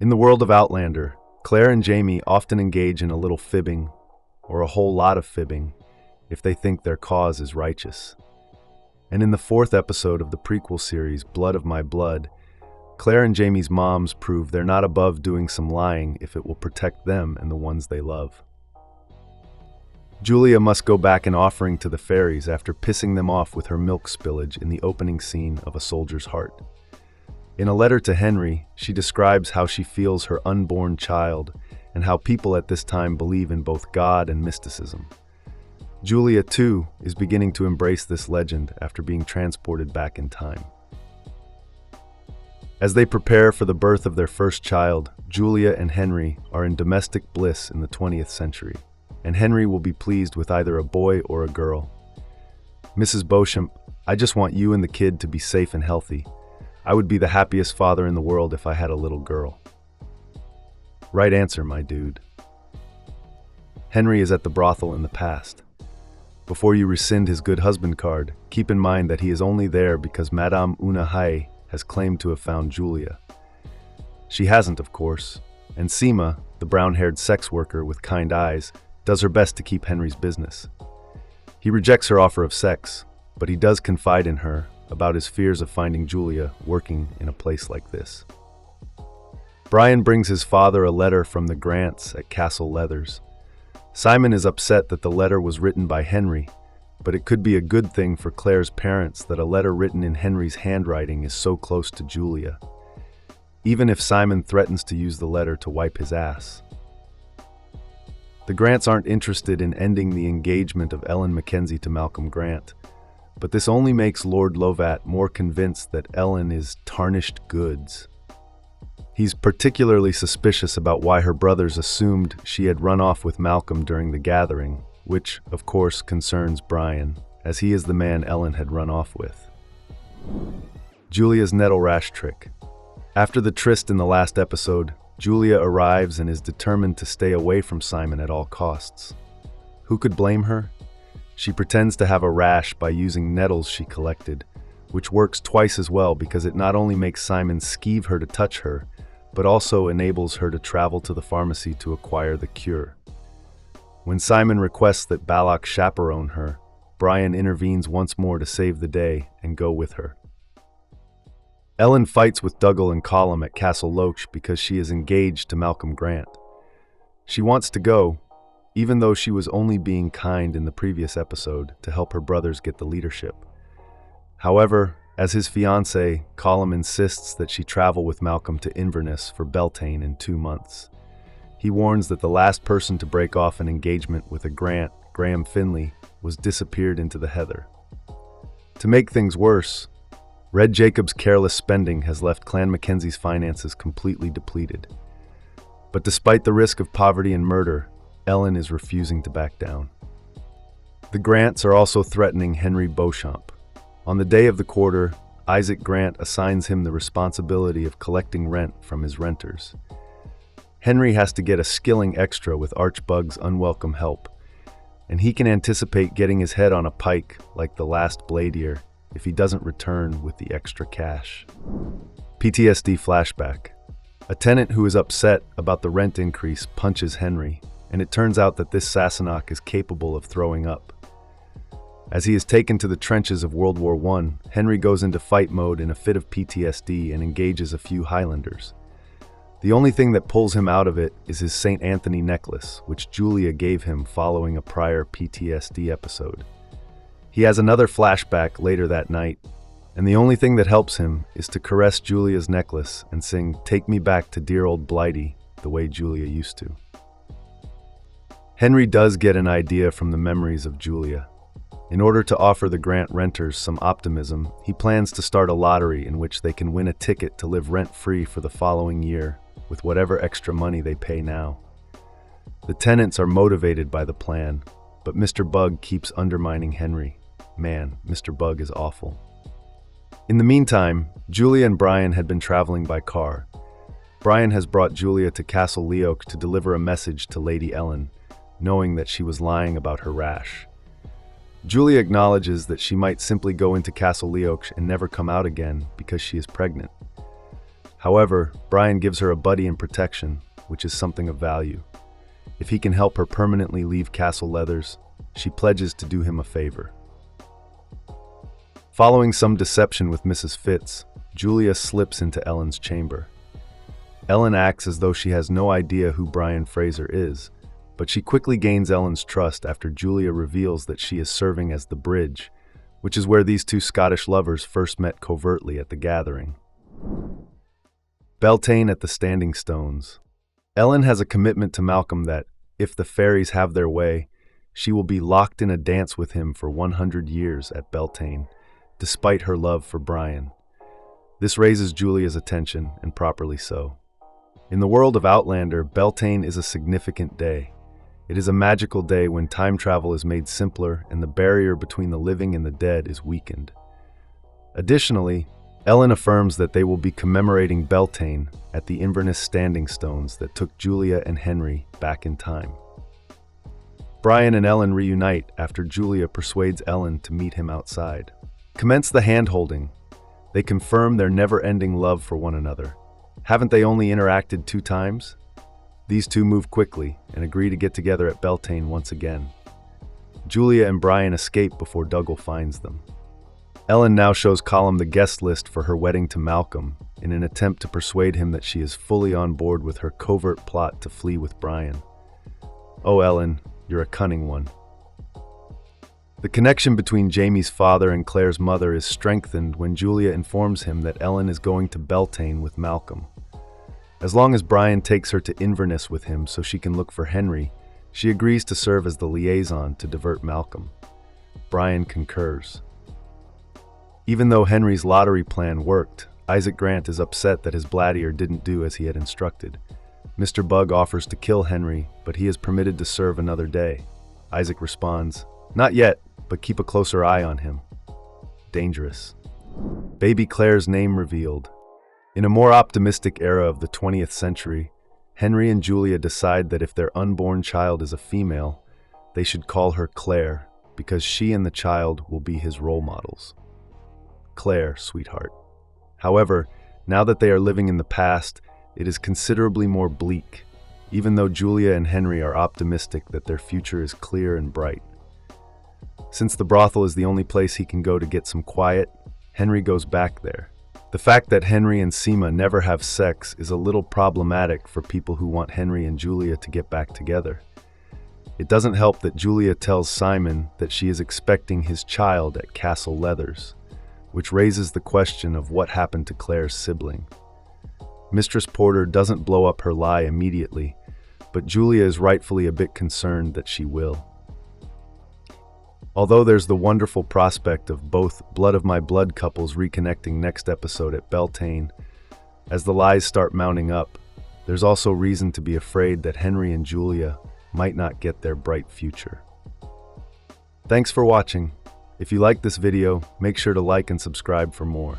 In the world of Outlander, Claire and Jamie often engage in a little fibbing, or a whole lot of fibbing, if they think their cause is righteous. And in the fourth episode of the prequel series, Blood of My Blood, Claire and Jamie's moms prove they're not above doing some lying if it will protect them and the ones they love. Julia must go back an offering to the fairies after pissing them off with her milk spillage in the opening scene of A Soldier's Heart. In a letter to Henry, she describes how she feels her unborn child and how people at this time believe in both God and mysticism. Julia, too, is beginning to embrace this legend after being transported back in time. As they prepare for the birth of their first child, Julia and Henry are in domestic bliss in the 20th century, and Henry will be pleased with either a boy or a girl. Mrs. Beauchamp, I just want you and the kid to be safe and healthy. I would be the happiest father in the world if I had a little girl. Right answer, my dude. Henry is at the brothel in the past. Before you rescind his good husband card, keep in mind that he is only there because Madame Unahai has claimed to have found Julia. She hasn't, of course, and Seema, the brown-haired sex worker with kind eyes, does her best to keep Henry's business. He rejects her offer of sex, but he does confide in her about his fears of finding Julia working in a place like this. Brian brings his father a letter from the Grants at Castle Leathers. Simon is upset that the letter was written by Henry, but it could be a good thing for Claire's parents that a letter written in Henry's handwriting is so close to Julia, even if Simon threatens to use the letter to wipe his ass. The Grants aren't interested in ending the engagement of Ellen Mackenzie to Malcolm Grant, but this only makes Lord Lovat more convinced that Ellen is tarnished goods. He's particularly suspicious about why her brothers assumed she had run off with Malcolm during the gathering, which, of course, concerns Brian, as he is the man Ellen had run off with. Julia's nettle rash trick. After the tryst in the last episode, Julia arrives and is determined to stay away from Simon at all costs. Who could blame her? She pretends to have a rash by using nettles she collected, which works twice as well because it not only makes Simon skeeve her to touch her, but also enables her to travel to the pharmacy to acquire the cure. When Simon requests that Balak chaperone her, Brian intervenes once more to save the day and go with her. Ellen fights with Dougal and Colum at Castle Loach because she is engaged to Malcolm Grant. She wants to go, even though she was only being kind in the previous episode to help her brothers get the leadership. However, as his fiancée, Colum insists that she travel with Malcolm to Inverness for Beltane in 2 months. He warns that the last person to break off an engagement with a Grant, Graham Finley, was disappeared into the heather. To make things worse, Red Jacob's careless spending has left Clan Mackenzie's finances completely depleted. But despite the risk of poverty and murder, Ellen is refusing to back down. The Grants are also threatening Henry Beauchamp. On the day of the quarter, Isaac Grant assigns him the responsibility of collecting rent from his renters. Henry has to get a skilling extra with Archbug's unwelcome help, and he can anticipate getting his head on a pike like the last Bladier if he doesn't return with the extra cash. PTSD flashback. A tenant who is upset about the rent increase punches Henry, and it turns out that this Sassenach is capable of throwing up. As he is taken to the trenches of World War I, Henry goes into fight mode in a fit of PTSD and engages a few Highlanders. The only thing that pulls him out of it is his St. Anthony necklace, which Julia gave him following a prior PTSD episode. He has another flashback later that night, and the only thing that helps him is to caress Julia's necklace and sing "Take Me Back to Dear Old Blighty" the way Julia used to. Henry does get an idea from the memories of Julia. In order to offer the Grant renters some optimism, he plans to start a lottery in which they can win a ticket to live rent-free for the following year, with whatever extra money they pay now. The tenants are motivated by the plan, but Mr. Bug keeps undermining Henry. Man, Mr. Bug is awful. In the meantime, Julia and Brian had been traveling by car. Brian has brought Julia to Castle Leoch to deliver a message to Lady Ellen, knowing that she was lying about her rash. Julia acknowledges that she might simply go into Castle Leoch and never come out again because she is pregnant. However, Brian gives her a buddy and protection, which is something of value. If he can help her permanently leave Castle Leathers, she pledges to do him a favor. Following some deception with Mrs. Fitz, Julia slips into Ellen's chamber. Ellen acts as though she has no idea who Brian Fraser is, but she quickly gains Ellen's trust after Julia reveals that she is serving as the bridge, which is where these two Scottish lovers first met covertly at the gathering. Beltane at the Standing Stones. Ellen has a commitment to Malcolm that, if the fairies have their way, she will be locked in a dance with him for 100 years at Beltane, despite her love for Brian. This raises Julia's attention, and properly so. In the world of Outlander, Beltane is a significant day. It is a magical day when time travel is made simpler and the barrier between the living and the dead is weakened. Additionally, Ellen affirms that they will be commemorating Beltane at the Inverness Standing Stones that took Julia and Henry back in time. Brian and Ellen reunite after Julia persuades Ellen to meet him outside. Commence the hand-holding. They confirm their never-ending love for one another. Haven't they only interacted 2 times? These two move quickly and agree to get together at Beltane once again. Julia and Brian escape before Dougal finds them. Ellen now shows Colum the guest list for her wedding to Malcolm in an attempt to persuade him that she is fully on board with her covert plot to flee with Brian. Oh, Ellen, you're a cunning one. The connection between Jamie's father and Claire's mother is strengthened when Julia informs him that Ellen is going to Beltane with Malcolm. As long as Brian takes her to Inverness with him so she can look for Henry, she agrees to serve as the liaison to divert Malcolm. Brian concurs. Even though Henry's lottery plan worked, Isaac Grant is upset that his Bladier didn't do as he had instructed. Mr. Bug offers to kill Henry, but he is permitted to serve another day. Isaac responds, "Not yet, but keep a closer eye on him." Dangerous. Baby Claire's name revealed. In a more optimistic era of the 20th century, Henry and Julia decide that if their unborn child is a female, they should call her Claire, because she and the child will be his role models. Claire, sweetheart. However, now that they are living in the past, it is considerably more bleak, even though Julia and Henry are optimistic that their future is clear and bright. Since the brothel is the only place he can go to get some quiet, Henry goes back there. The fact that Henry and Seema never have sex is a little problematic for people who want Henry and Julia to get back together. It doesn't help that Julia tells Simon that she is expecting his child at Castle Leathers, which raises the question of what happened to Claire's sibling. Mistress Porter doesn't blow up her lie immediately, but Julia is rightfully a bit concerned that she will. Although there's the wonderful prospect of both Blood of My Blood couples reconnecting next episode at Beltane, as the lies start mounting up, there's also reason to be afraid that Henry and Julia might not get their bright future. Thanks for watching. If you liked this video, make sure to like and subscribe for more.